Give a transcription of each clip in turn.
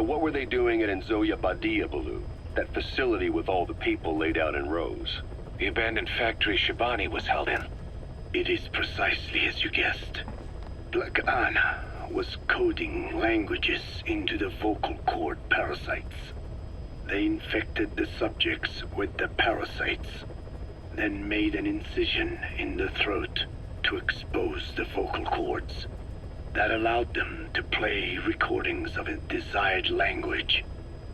So what were they doing at Nzoya Badiabulu? That facility with all the people laid out in rows? The abandoned factory Shibani was held in. It is precisely as you guessed. Black Anna was coding languages into the vocal cord parasites. They infected the subjects with the parasites, then made an incision in the throat to expose the vocal cords. That allowed them to play recordings of a desired language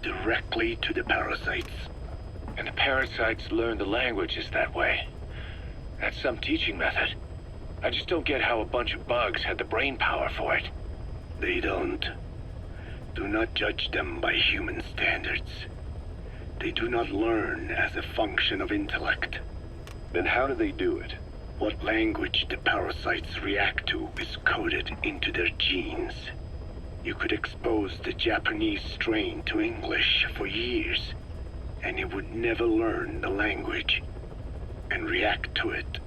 directly to the parasites. And the parasites learn the languages that way. That's some teaching method. I just don't get how a bunch of bugs had the brain power for it. They don't. Do not judge them by human standards. They do not learn as a function of intellect. Then how do they do it? What language the parasites react to is coded into their genes. You could expose the Japanese strain to English for years, and it would never learn the language and react to it.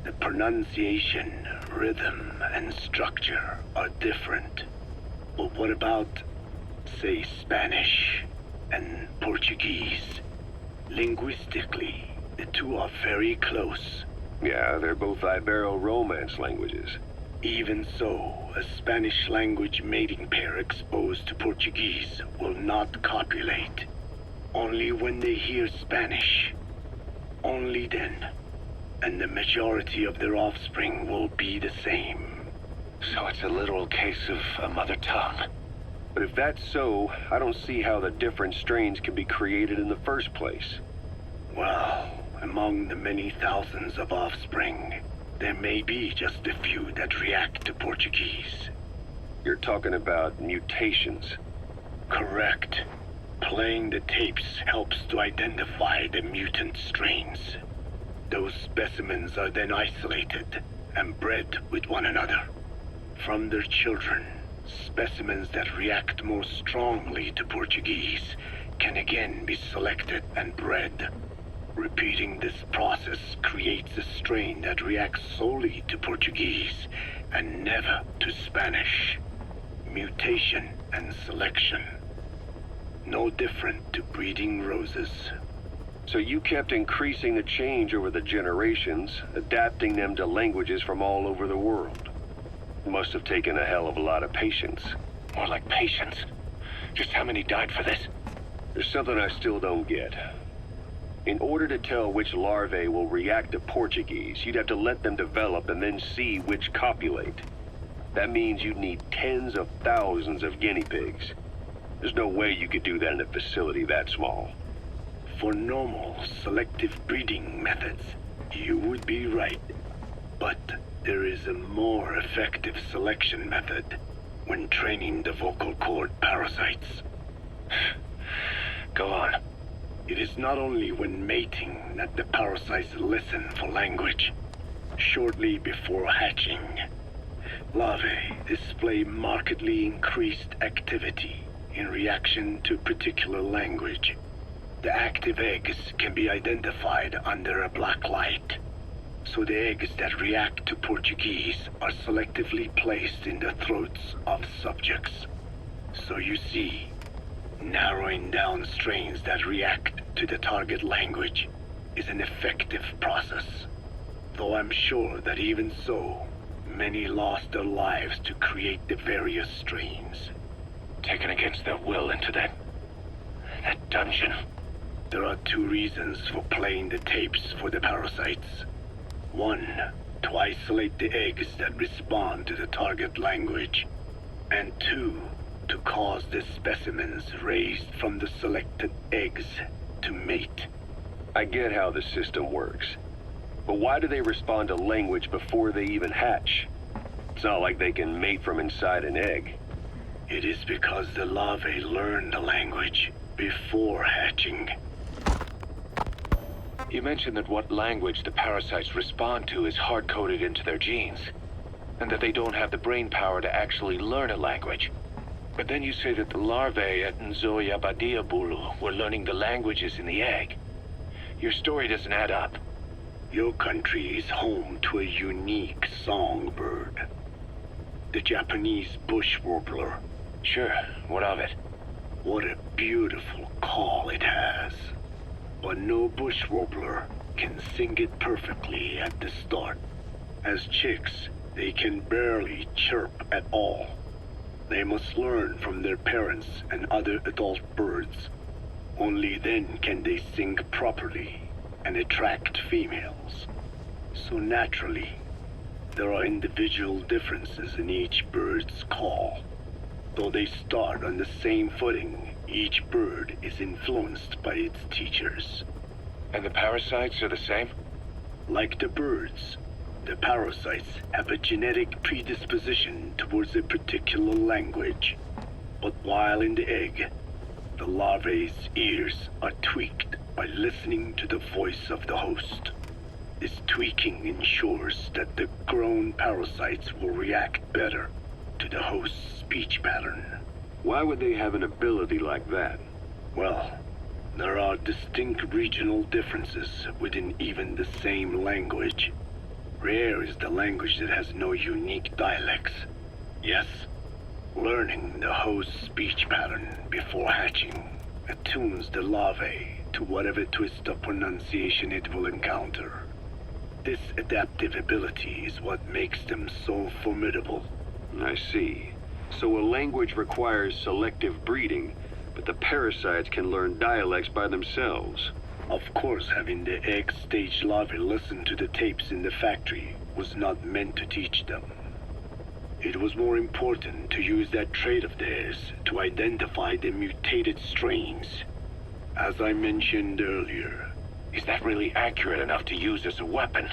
The pronunciation, rhythm, and structure are different. But what about, say, Spanish and Portuguese? Linguistically, the two are very close. Yeah, they're both Ibero-Romance languages. Even so, a Spanish language mating pair exposed to Portuguese will not copulate. Only when they hear Spanish. Only then. And the majority of their offspring will be the same. So it's a literal case of a mother tongue. But if that's so, I don't see how the different strains can be created in the first place. Well, among the many thousands of offspring, there may be just a few that react to Portuguese. You're talking about mutations. Correct. Playing the tapes helps to identify the mutant strains. Those specimens are then isolated and bred with one another. From their children, specimens that react more strongly to Portuguese can again be selected and bred. Repeating this process creates a strain that reacts solely to Portuguese and never to Spanish. Mutation and selection. No different to breeding roses. So you kept increasing the change over the generations, adapting them to languages from all over the world. Must have taken a hell of a lot of patience. More like patience. Just how many died for this? There's something I still don't get. In order to tell which larvae will react to Portuguese, you'd have to let them develop and then see which copulate. That means you'd need tens of thousands of guinea pigs. There's no way you could do that in a facility that small. For normal, selective breeding methods, you would be right. But there is a more effective selection method when training the vocal cord parasites. Go on. It is not only when mating that the parasites listen for language. Shortly before hatching, larvae display markedly increased activity in reaction to particular language. The active eggs can be identified under a black light. So the eggs that react to Portuguese are selectively placed in the throats of subjects. So you see, narrowing down strains that react to the target language is an effective process. Though I'm sure that even so, many lost their lives to create the various strains. Taken against their will into that dungeon. There are two reasons for playing the tapes for the parasites. One, to isolate the eggs that respond to the target language. And two, to cause the specimens raised from the selected eggs to mate. I get how the system works. But why do they respond to language before they even hatch? It's not like they can mate from inside an egg. It is because the larvae learn the language before hatching. You mentioned that what language the parasites respond to is hard-coded into their genes, and that they don't have the brain power to actually learn a language. But then you say that the larvae at Nzoya Badiabulu were learning the languages in the egg. Your story doesn't add up. Your country is home to a unique songbird. The Japanese bush warbler. Sure, what of it? What a beautiful call it has. But no bush warbler can sing it perfectly at the start. As chicks, they can barely chirp at all. They must learn from their parents and other adult birds. Only then can they sing properly and attract females. So naturally, there are individual differences in each bird's call. Though they start on the same footing, each bird is influenced by its teachers. And the parasites are the same? Like the birds, the parasites have a genetic predisposition towards a particular language. But while in the egg, the larvae's ears are tweaked by listening to the voice of the host. This tweaking ensures that the grown parasites will react better to the host's speech pattern. Why would they have an ability like that? Well, there are distinct regional differences within even the same language. Rare is the language that has no unique dialects. Yes, learning the host's speech pattern before hatching attunes the larvae to whatever twist of pronunciation it will encounter. This adaptive ability is what makes them so formidable. I see. So a language requires selective breeding, but the parasites can learn dialects by themselves. Of course, having the egg-stage larvae listen to the tapes in the factory was not meant to teach them. It was more important to use that trait of theirs to identify the mutated strains. As I mentioned earlier, Is that really accurate enough to use as a weapon?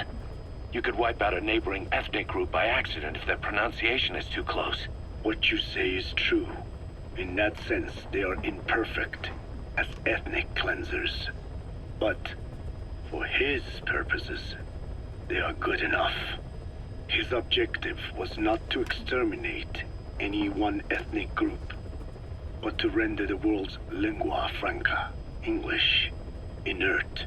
You could wipe out a neighboring ethnic group by accident if their pronunciation is too close. what you say is true. In that sense, they are imperfect as ethnic cleansers. But for his purposes, they are good enough. His objective was not to exterminate any one ethnic group, but to render the world's lingua franca, English, inert.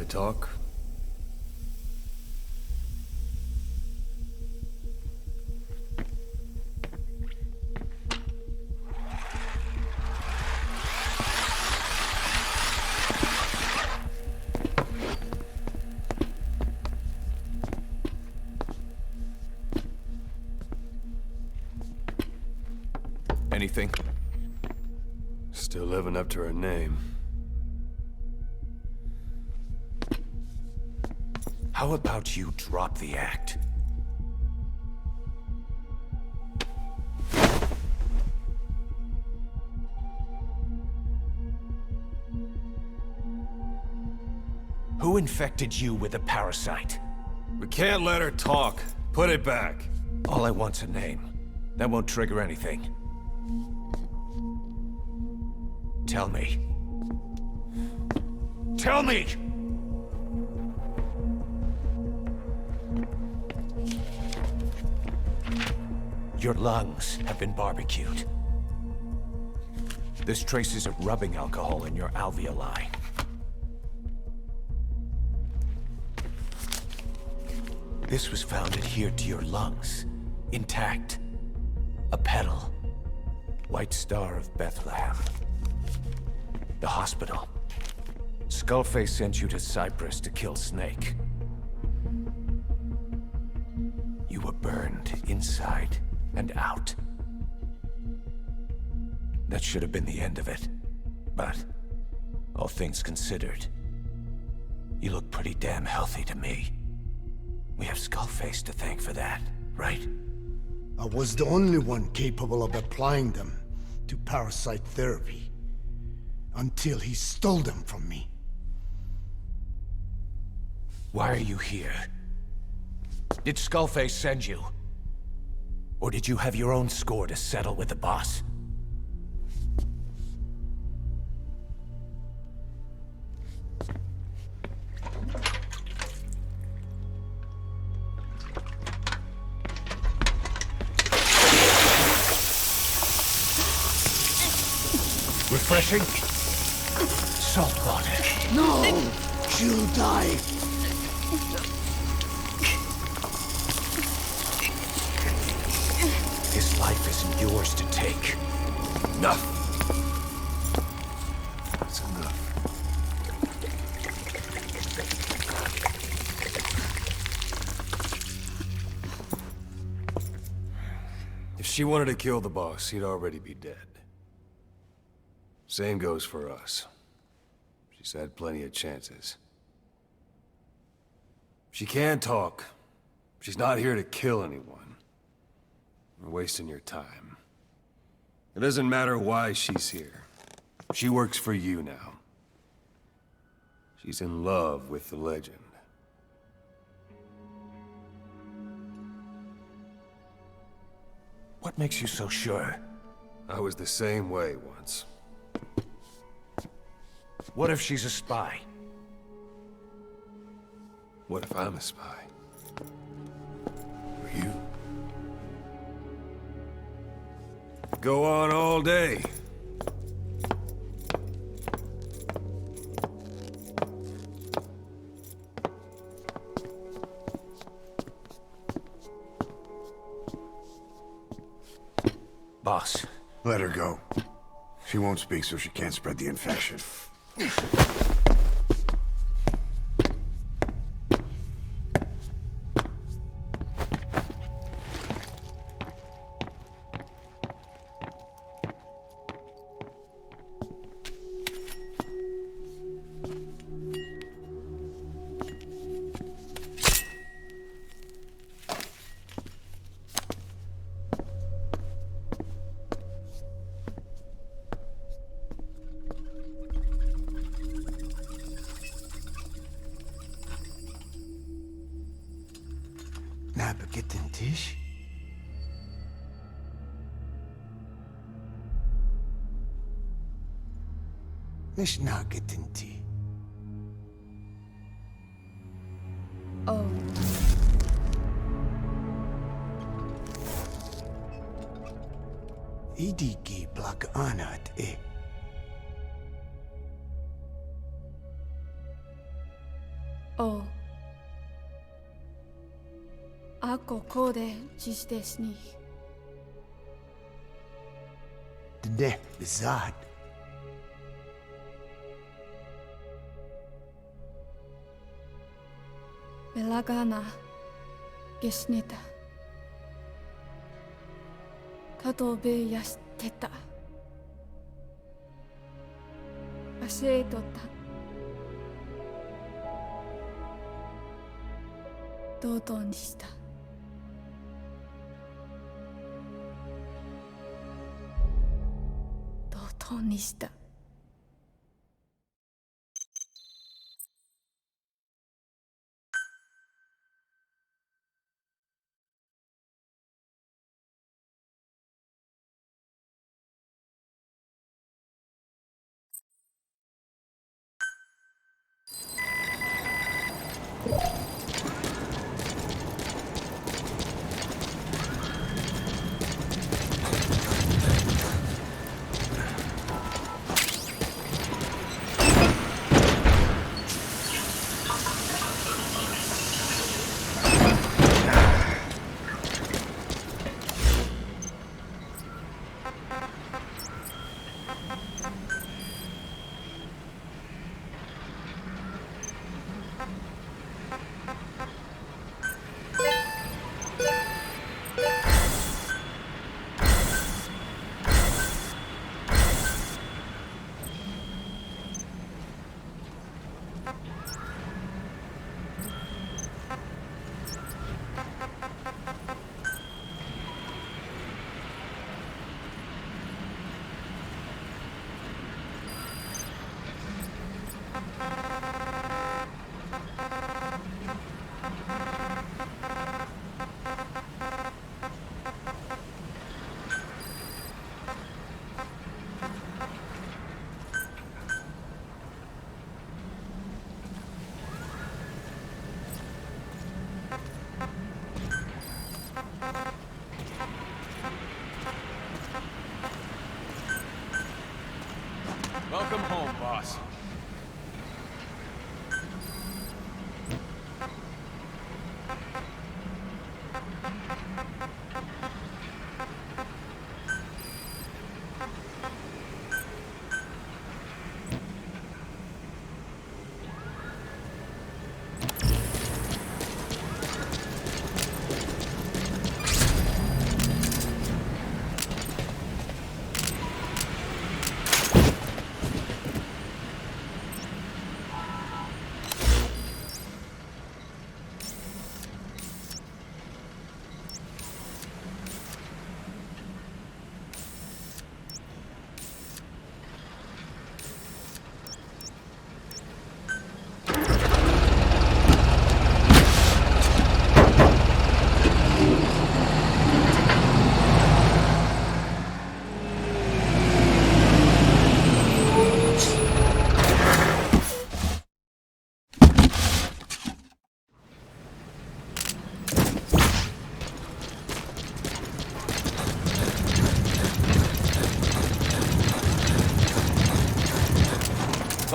Talk? Anything? Still living up to her name. How about you drop the act? Who infected you with a parasite? We can't let her talk. Put it back. All I want's a name. That won't trigger anything. Tell me. Tell me! Your lungs have been barbecued. There's traces of rubbing alcohol in your alveoli. This was found adhered to your lungs, intact. A petal. White Star of Bethlehem. The hospital. Skullface sent you to Cyprus to kill Snake. You were burned inside and out. That should have been the end of it. But, all things considered, you look pretty damn healthy to me. We have Skullface to thank for that, right? I was the only one capable of applying them to parasite therapy. Until he stole them from me. Why are you here? Did Skullface send you? Or did you have your own score to settle with the boss? Refreshing? Salt water. No! She'll die! His life isn't yours to take. Enough! That's enough. If she wanted to kill the boss, he'd already be dead. Same goes for us. She's had plenty of chances. She can talk. She's not here to kill anyone. You're wasting your time. It doesn't matter why she's here. She works for you now. She's in love with the legend. What makes you so sure? I was the same way once. What if she's a spy? What if I'm a spy? Or you? Go on all day. Boss, Let her go. She won't speak so she can't spread the infection. Napakitin Tish? Mish nakitin ti. Oh. Idiki plak anat e. Oh. Ako kode cisdesni. Dne bizad. Belagana gesnita. Katobe yasteta. Aseitota. Dodoにした。ドドにした。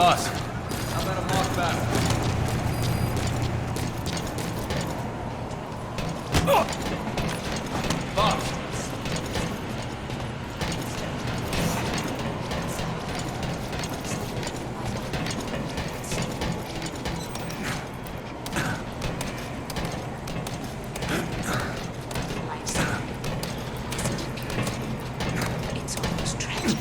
Boss, how about a mock battle? Boss! It's almost tragic.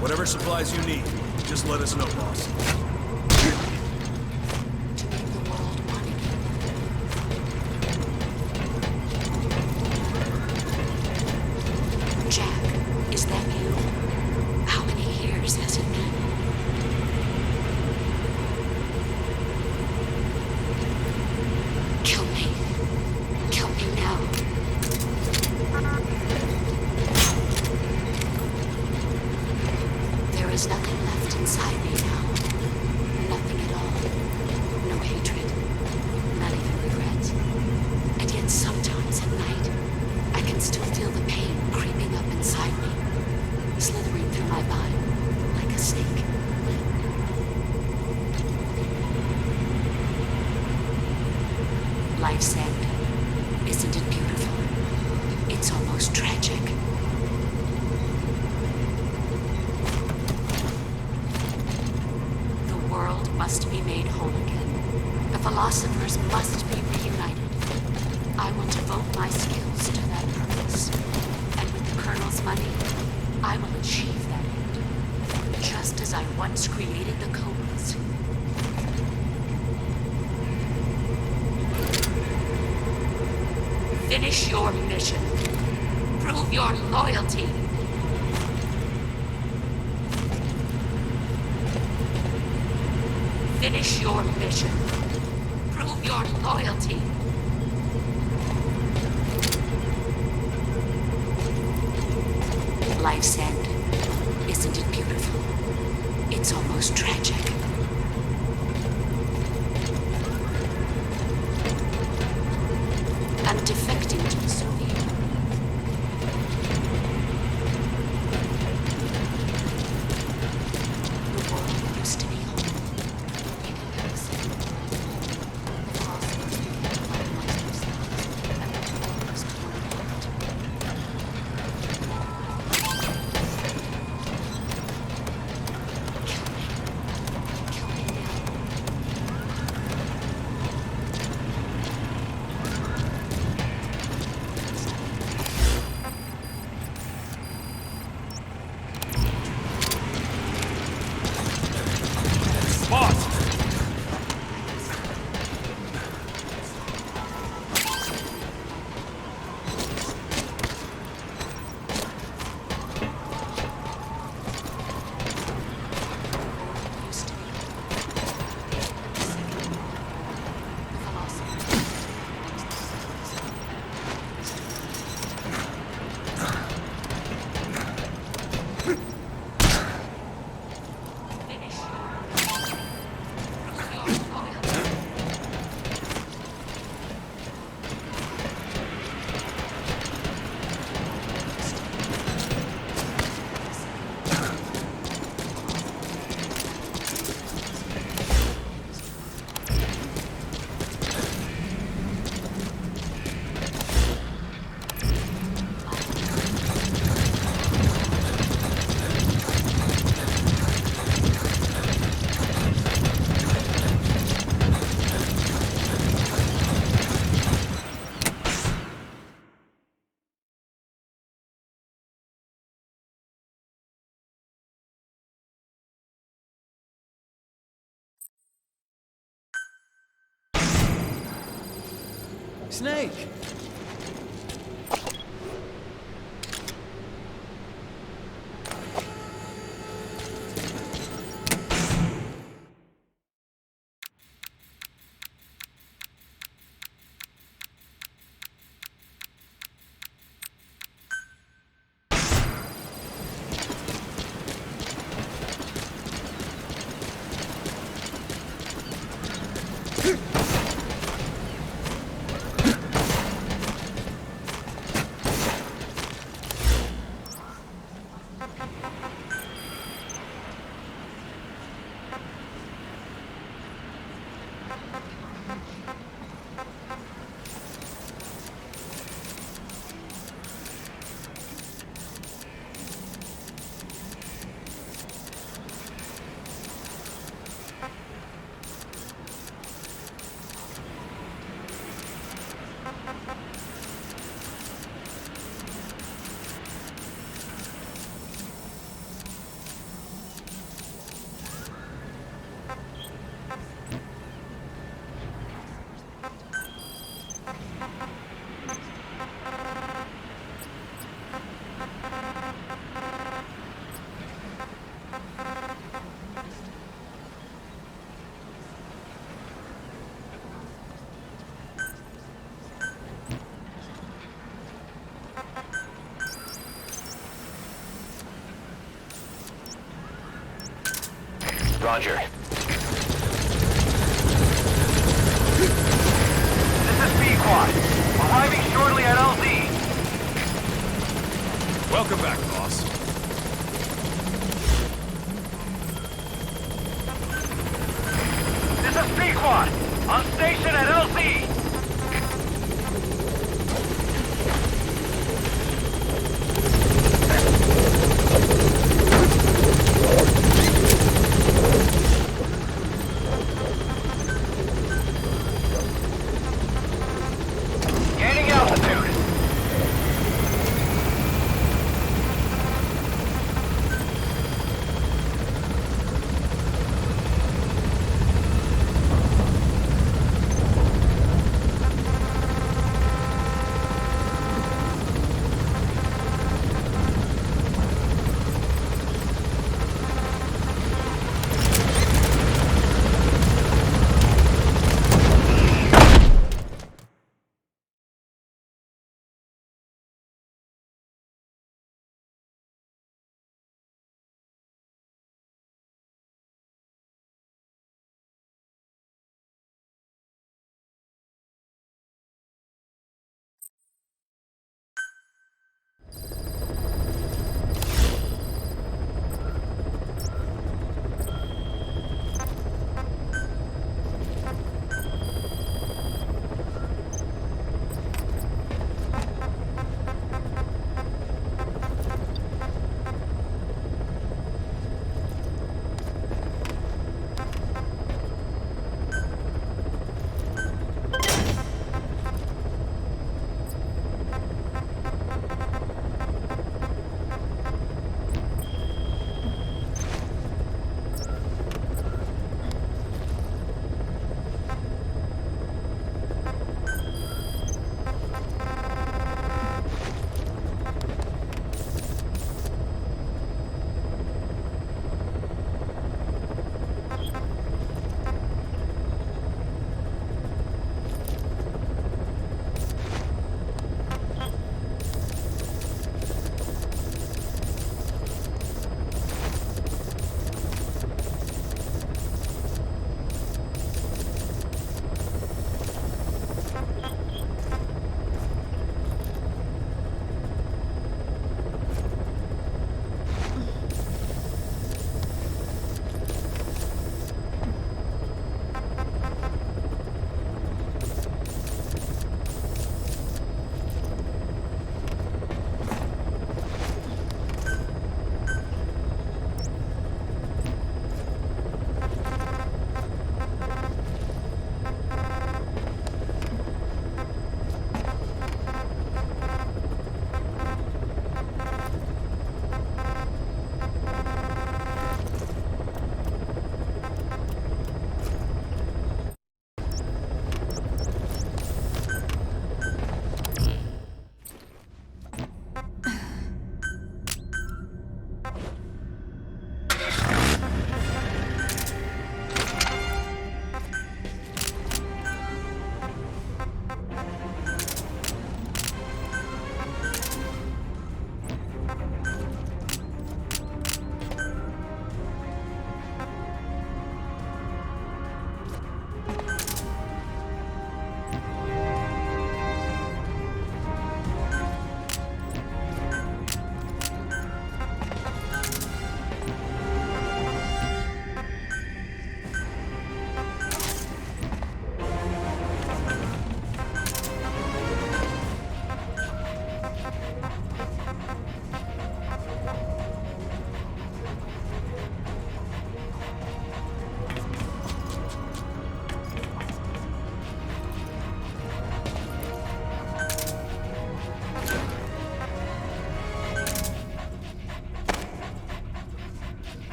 Whatever supplies you need, just let us know, boss. To make the world one again. Jack, is that you? How many years has it been? Kill me. Kill me now. There is nothing left inside me now. Nothing at all. No hatred. Not even regret. And yet sometimes at night, I can still feel the pain creeping up inside me, slithering through my body like a snake. Life's end. Isn't it beautiful? It's almost tragic. The world must be made whole again. The philosophers must be reunited. I will devote my skills to that purpose. And with the Colonel's money, I will achieve that end. Just as I once created the Cobras. Finish your mission. Prove your loyalty. Finish your mission. Prove your loyalty. Life's end. Isn't it beautiful? It's almost tragic. I'm defecting to the Soviet. The world used to be home. You can have a second. The philosophers began to recognize themselves, and the world was torn apart. Kill me now. Boss! Used to be the philosopher. Finish your loyalty. Snake! Roger. This is B-Quad. Arriving shortly at LZ. Welcome back, boss. This is B-Quad. On station at LZ. Gaining altitude.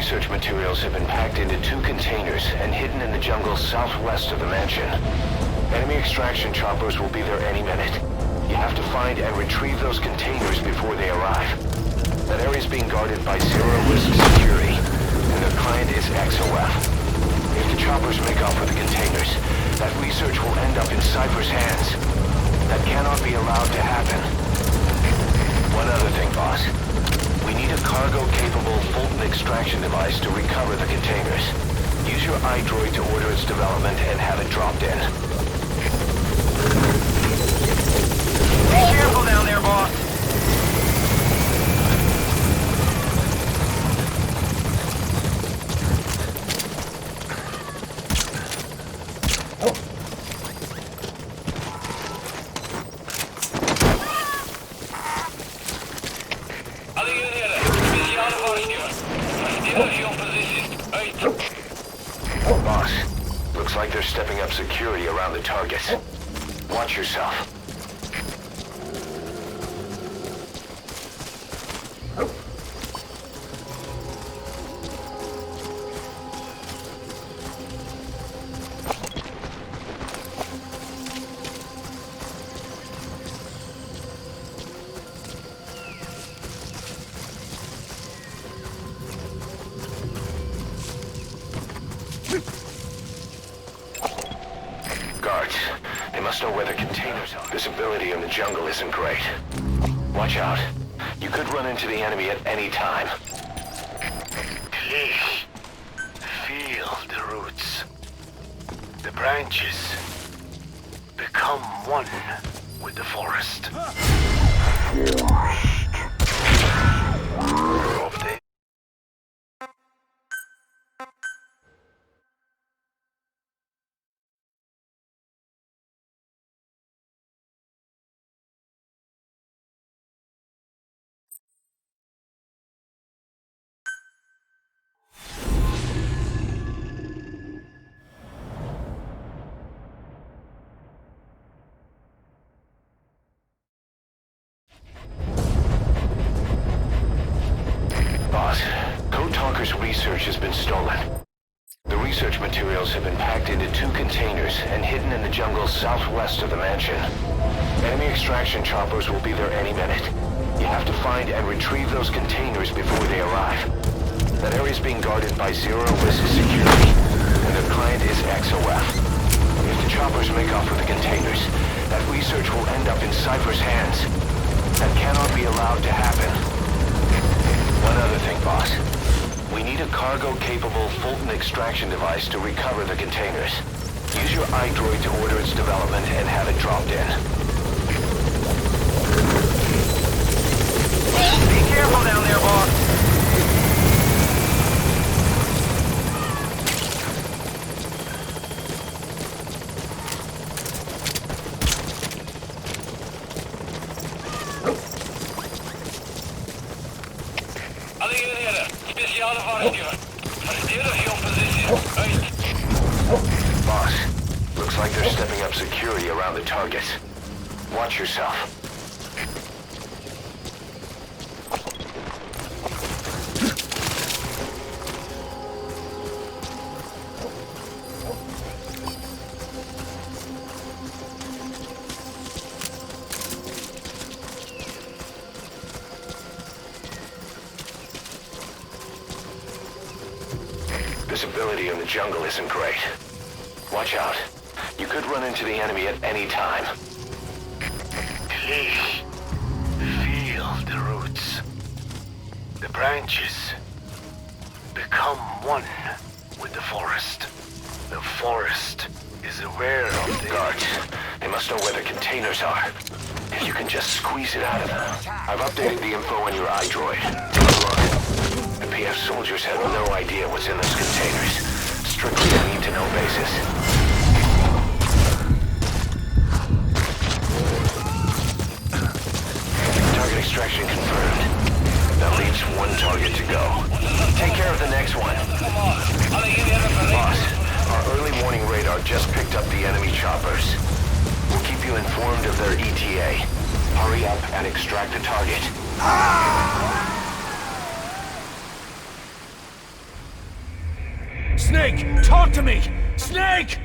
research materials have been packed into 2 containers and hidden in the jungle southwest of the mansion. Enemy extraction choppers will be there any minute. You have to find and retrieve those containers before they arrive. That area is being guarded by zero-risk security, and their client is XOF. If the choppers make off with the containers, that research will end up in Cypher's hands. That cannot be allowed to happen. One other thing, boss. We need a cargo-capable Fulton extraction device to recover the containers. Use your iDroid to order its development and have it dropped in. Be careful down there, boss. Boss, looks like they're stepping up security around the targets. Watch yourself. Guards, they must know where the containers are. Visibility in the jungle isn't great. Watch out. You could run into the enemy at any time. Please, feel the roots. The branches become one with the forest. Of the Boss, Code Talker's research has been stolen. The research materials have been packed into 2 containers and hidden in the jungle southwest of the mansion. Enemy extraction choppers will be there any minute. You have to find and retrieve those containers before they arrive. That area is being guarded by zero-risk security, and their client is XOF. If the choppers make off with the containers, that research will end up in Cypher's hands. That cannot be allowed to happen. One other thing, boss. We need a cargo-capable Fulton extraction device to recover the containers. Use your iDroid to order its development and have it dropped in. Be careful down there, boss. Boss, looks like they're stepping up security around the targets. Watch yourself. Visibility in the jungle isn't great. Watch out. You could run into the enemy at any time. Please, feel the roots. The branches become one with the forest. The forest is aware of the Guards, they must know where the containers are. If you can just squeeze it out of them. I've updated the info on your iDroid. Look, the PF soldiers have no idea what's in those containers. Strictly a need-to-know basis. Target extraction confirmed. That leaves 1 target to go. Take care of the next one. Boss, our early warning radar just picked up the enemy choppers. We'll keep you informed of their ETA. Hurry up and extract the target. Snake! Talk to me! Snake!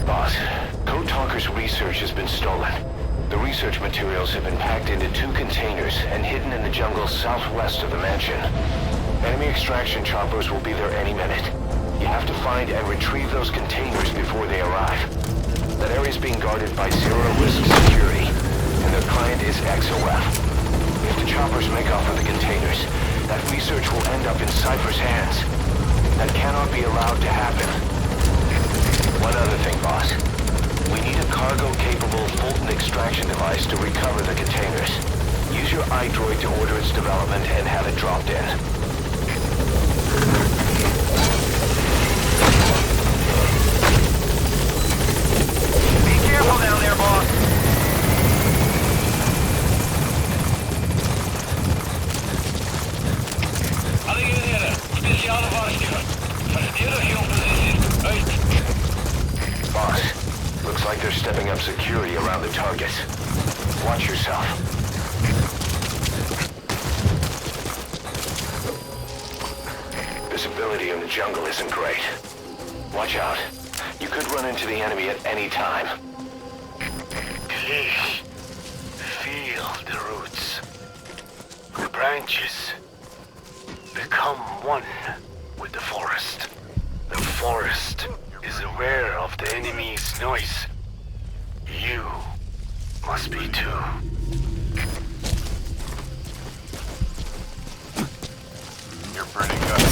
Boss, Code Talker's research has been stolen. The research materials have been packed into 2 containers and hidden in the jungle southwest of the mansion. Enemy extraction choppers will be there any minute. You have to find and retrieve those containers before they arrive. That area is being guarded by zero-risk security, and their client is XOF. If the choppers make off with the containers, that research will end up in Cypher's hands. That cannot be allowed to happen. One other thing, boss. We need a cargo-capable Fulton extraction device to recover the containers. Use your iDroid to order its development and have it dropped in. Be careful down there, boss. Alle eenheden, speciale waarschuwing. Verdedig je positie. Uit. Boss, looks like they're stepping up security around the targets. Watch yourself. Visibility in the jungle isn't great. Watch out. You could run into the enemy at any time. Please, feel the roots. The branches become one with the forest. The forest is aware of the enemy's noise. You must be too. You're pretty good.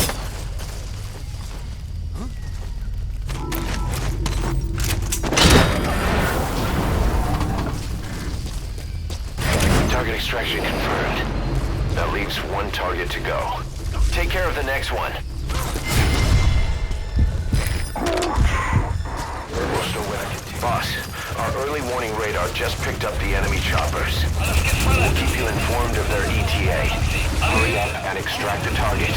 Target extraction confirmed. That leaves 1 target to go. Take care of the next one. Boss, our early warning radar just picked up the enemy choppers. We'll keep you informed of their ETA. Hurry up and extract the target.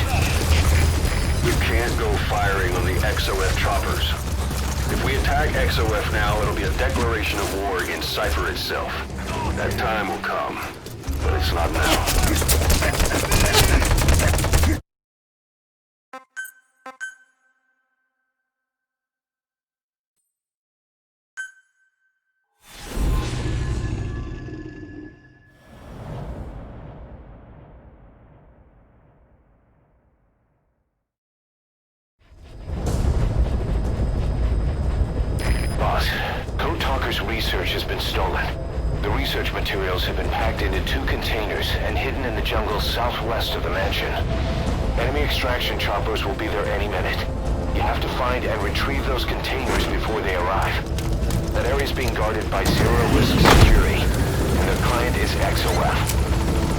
You can't go firing on the XOF choppers. If we attack XOF now, it'll be a declaration of war against Cypher itself. That time will come, but it's not now. Boss, Code Talker's research has been stolen. The research materials have been packed into 2 containers and hidden in the jungle southwest of the mansion. Enemy extraction choppers will be there any minute. You have to find and retrieve those containers before they arrive. That area is being guarded by zero-risk security, and their client is XOF.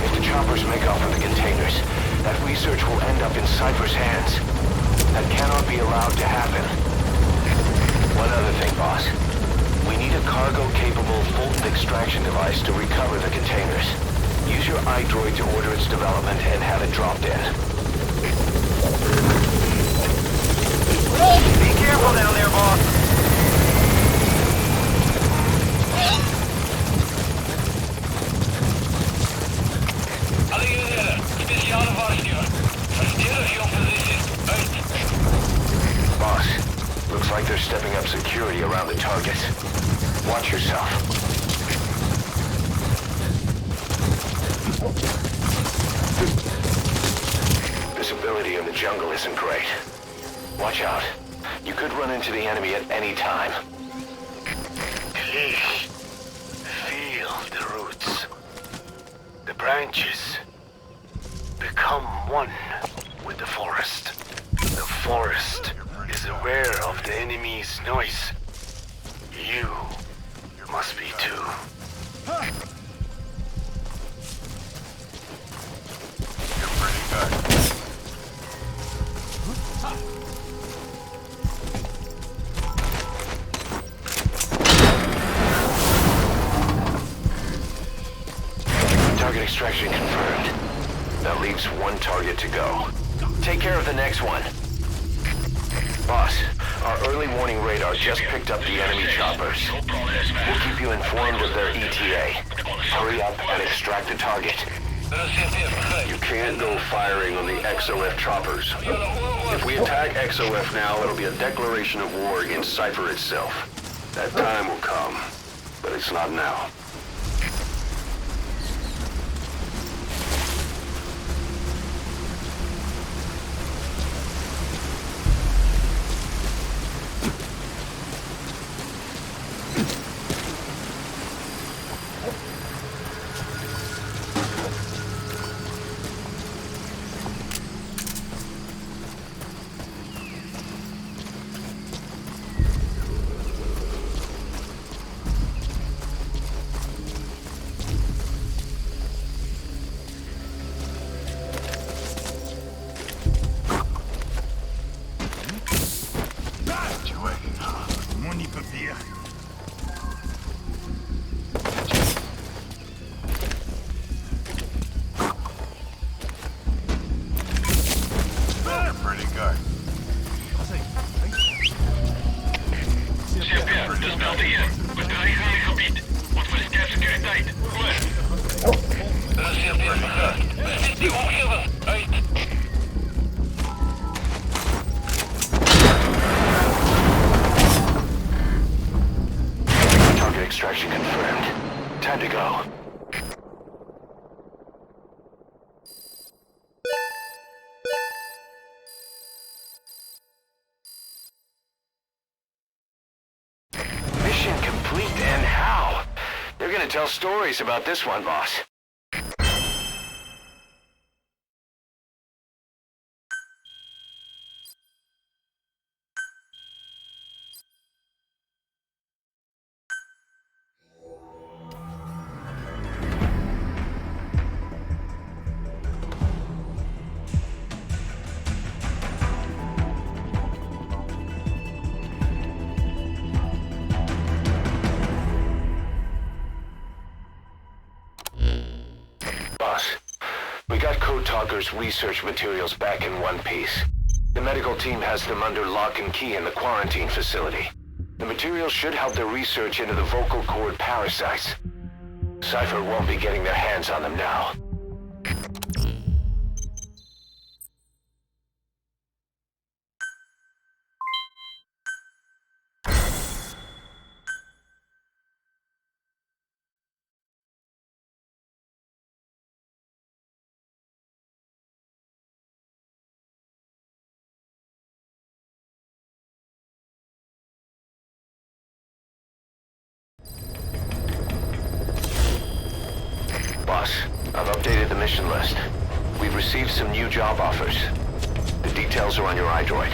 If the choppers make off with the containers, that research will end up in Cypher's hands. That cannot be allowed to happen. One other thing, boss. We need a cargo-capable Fulton extraction device to recover the containers. Use your iDroid to order its development and have it dropped in. Be careful down there, boss. Alle eenheden, speciale waarschuwing. Verdedig je positie. Uit. Boss, looks like they're stepping up security around the target. Watch yourself. Visibility in the jungle isn't great. Watch out. You could run into the enemy at any time. Please, feel the roots. The branches become one with the forest. The forest is aware of the enemy's noise. You must be too. You're pretty good. extraction confirmed. That leaves one target to go. Take care of the next one. Boss, our early warning radar just picked up the enemy choppers. We'll keep you informed of their ETA. Hurry up and extract the target. You can't go firing on the XOF choppers. If we attack XOF now, it'll be a declaration of war against Cypher itself. That time will come, but it's not now. Target extraction confirmed. Time to go. Mission complete, and how? They're gonna tell stories about this one, boss. We got Code Talker's research materials back in one piece. The medical team has them under lock and key in the quarantine facility. The materials should help their research into the vocal cord parasites. Cypher won't be getting their hands on them now. Boss, I've updated the mission list. We've received some new job offers. The details are on your iDroid.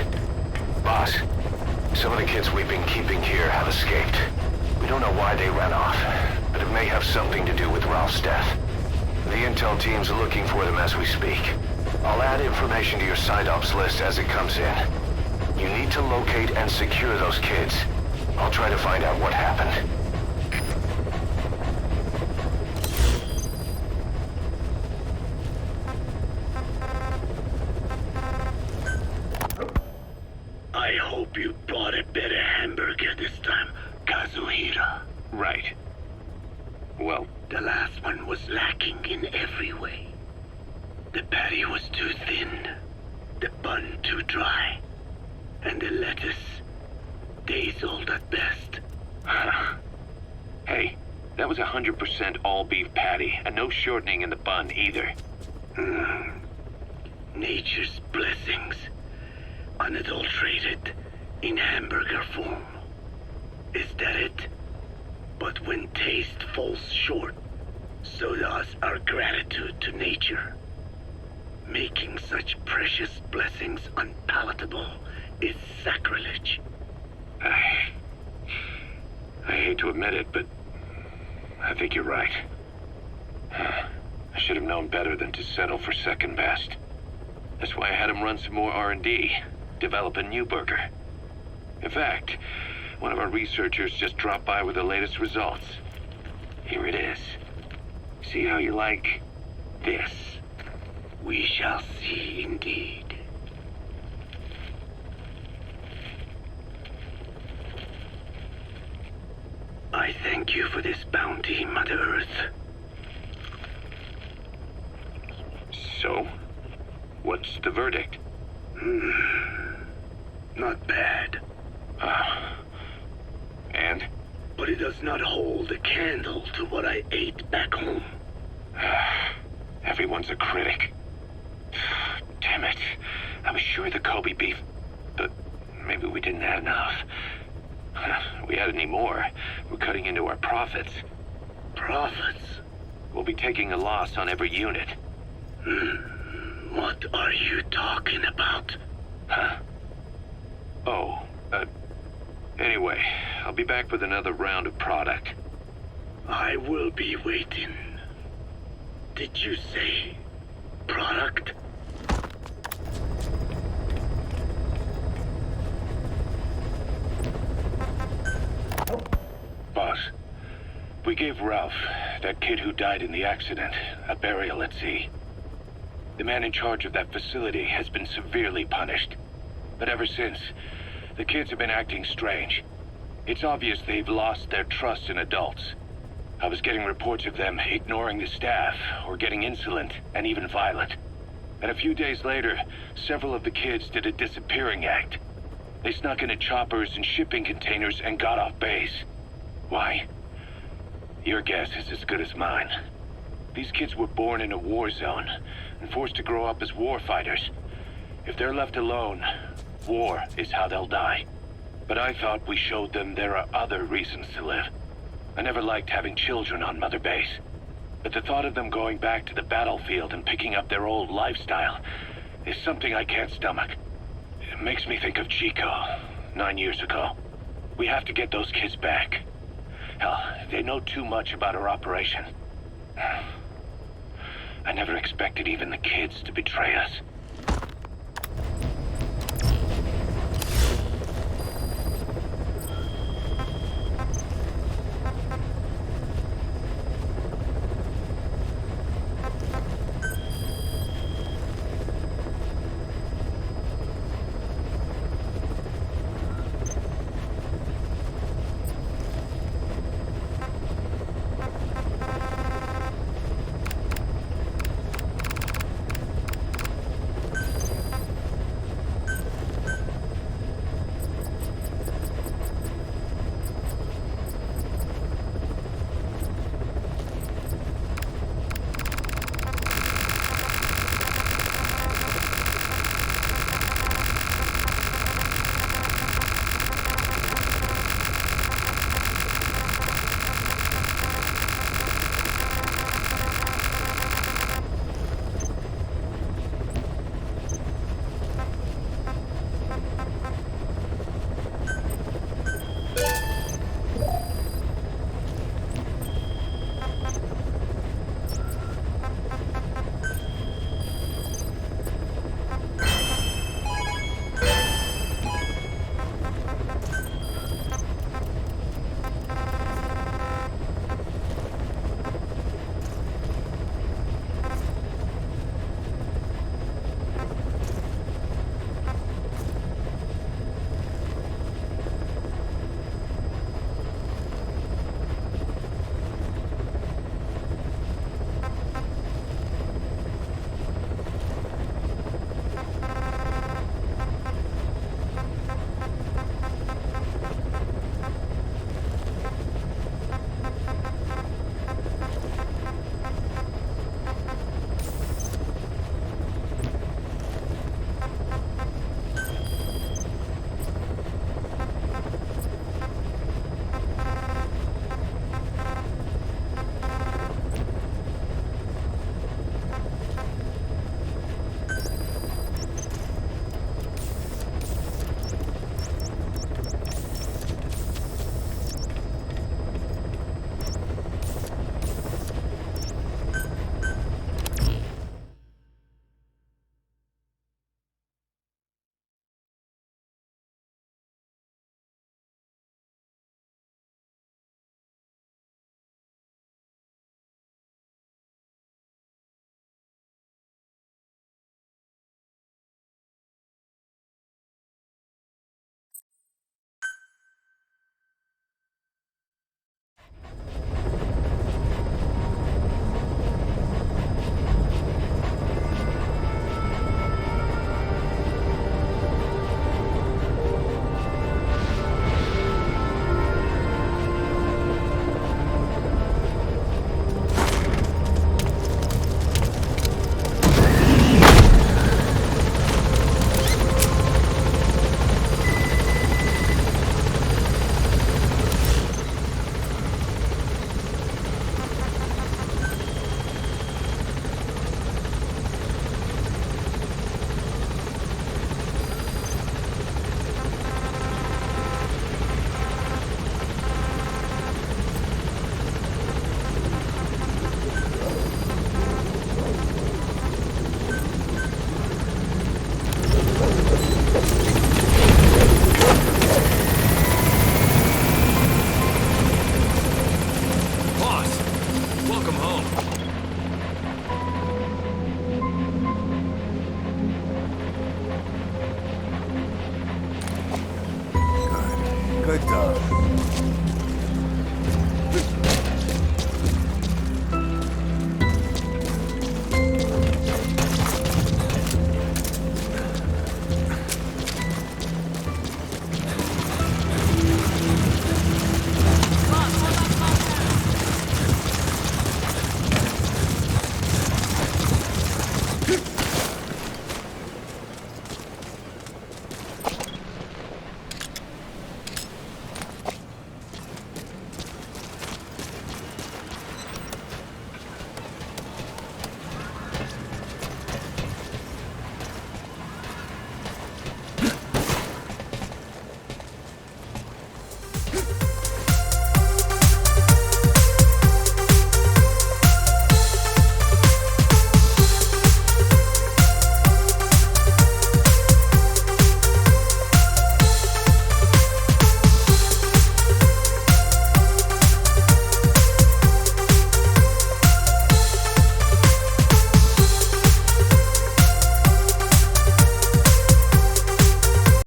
Boss, some of the kids we've been keeping here have escaped. We don't know why they ran off, but it may have something to do with Ralph's death. The intel team's looking for them as we speak. I'll add information to your side ops list as it comes in. You need to locate and secure those kids. I'll try to find out what happened. I hope you bought a better hamburger this time, Kazuhira. Right. Well, The last one was lacking in every way. The patty was too thin, the bun too dry, and the lettuce days old at best. hey, that was 100% all beef patty, and no shortening in the bun either. Nature's blessings, unadulterated, in hamburger form. Is that it? But when taste falls short, so does our gratitude to nature. Making such precious blessings unpalatable is sacrilege. I hate to admit it, but I think you're right. I should have known better than to settle for second best. That's why I had him run some more R&D, develop a new burger. In fact, one of our researchers just dropped by with the latest results. Here it is. See how you like This we shall see indeed. I thank you for this bounty, Mother Earth. So? What's the verdict? Not bad. And? But it does not hold a candle to what I ate back home. Everyone's a critic. Damn it. I was sure the Kobe beef... But maybe we didn't have enough. If we had any more, we're cutting into our profits. Profits? We'll be taking a loss on every unit. What are you talking about? Huh? Oh, anyway, I'll be back with another round of product. I will be waiting. Did you say product? Boss, we gave Ralph, that kid who died in the accident, a burial at sea. The man in charge of that facility has been severely punished. But ever since, the kids have been acting strange. It's obvious they've lost their trust in adults. I was getting reports of them ignoring the staff, or getting insolent, and even violent. And a few days later, several of the kids did a disappearing act. They snuck into choppers and shipping containers and got off base. Why? Your guess is as good as mine. These kids were born in a war zone, and forced to grow up as warfighters. If they're left alone, war is how they'll die. But I thought we showed them there are other reasons to live. I never liked having children on Mother Base. But the thought of them going back to the battlefield and picking up their old lifestyle is something I can't stomach. It makes me think of Chico, 9 years ago. We have to get those kids back. Hell, they know too much about our operation. I never expected even the kids to betray us. him home.